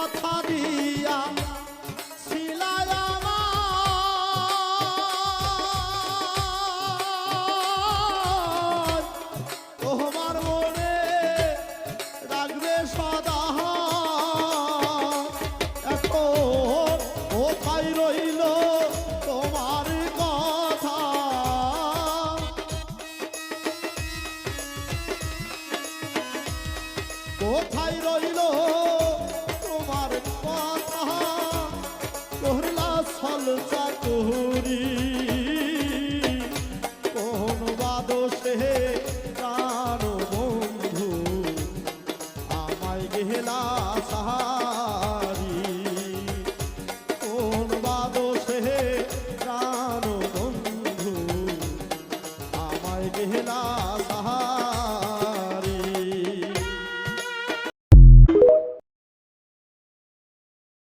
কথা দিয়া ছিলাই আমার তোমার মনে রাখবে সদা এখন কোথায় রইল তোমার কথা কোথায় রইল তোমার কথা করলা ছল চাকুরি কোন বাদশে প্রাণ বন্ধু আমায় গেলা সাহা